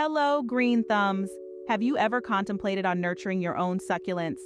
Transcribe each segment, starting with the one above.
Hello, green thumbs. Have you ever contemplated on nurturing your own succulents?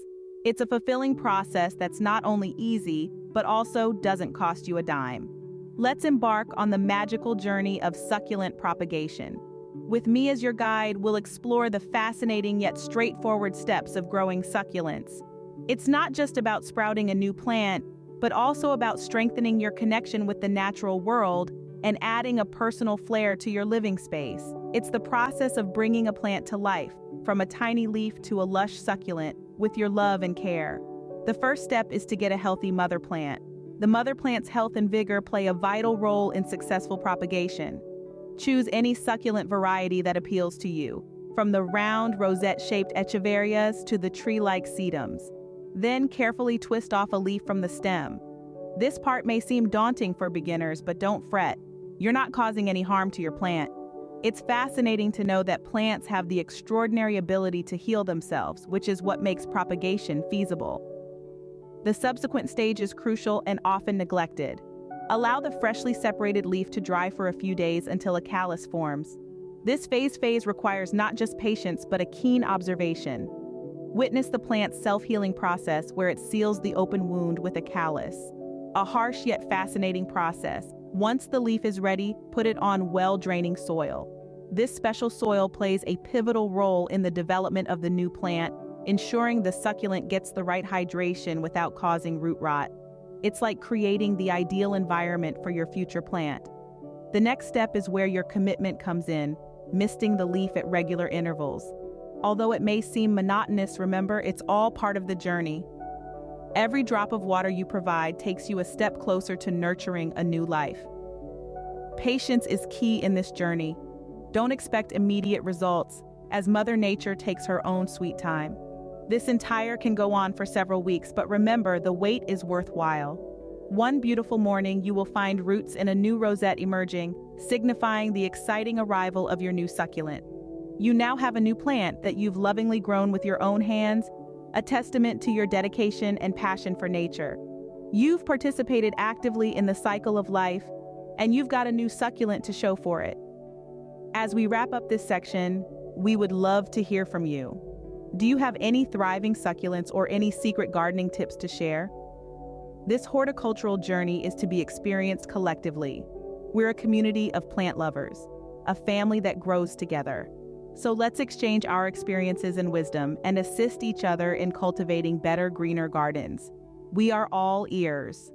It's a fulfilling process that's not only easy, but also doesn't cost you a dime. Let's embark on the magical journey of succulent propagation. With me as your guide, we'll explore the fascinating yet straightforward steps of growing succulents. It's not just about sprouting a new plant, but also about strengthening your connection with the natural world and adding a personal flair to your living space. It's the process of bringing a plant to life, from a tiny leaf to a lush succulent, with your love and care. The first step is to get a healthy mother plant. The mother plant's health and vigor play a vital role in successful propagation. Choose any succulent variety that appeals to you, from the round, rosette-shaped echeverias to the tree-like sedums. Then carefully twist off a leaf from the stem. This part may seem daunting for beginners, but don't fret. You're not causing any harm to your plant. It's fascinating to know that plants have the extraordinary ability to heal themselves, which is what makes propagation feasible. The subsequent stage is crucial and often neglected. Allow the freshly separated leaf to dry for a few days until a callus forms. This phase requires not just patience, but a keen observation. Witness the plant's self-healing process where it seals the open wound with a callus. A harsh yet fascinating process. Once the leaf is ready, put it on well-draining soil. This special soil plays a pivotal role in the development of the new plant, ensuring the succulent gets the right hydration without causing root rot. It's like creating the ideal environment for your future plant. The next step is where your commitment comes in, misting the leaf at regular intervals. Although it may seem monotonous, remember, it's all part of the journey. Every drop of water you provide takes you a step closer to nurturing a new life. Patience is key in this journey. Don't expect immediate results, as Mother Nature takes her own sweet time. This entire can go on for several weeks, but remember, the wait is worthwhile. One beautiful morning, you will find roots in a new rosette emerging, signifying the exciting arrival of your new succulent. You now have a new plant that you've lovingly grown with your own hands, a testament to your dedication and passion for nature. You've participated actively in the cycle of life, and you've got a new succulent to show for it. As we wrap up this section, we would love to hear from you. Do you have any thriving succulents or any secret gardening tips to share? This horticultural journey is to be experienced collectively. We're a community of plant lovers, a family that grows together. So let's exchange our experiences and wisdom and assist each other in cultivating better, greener gardens. We are all ears.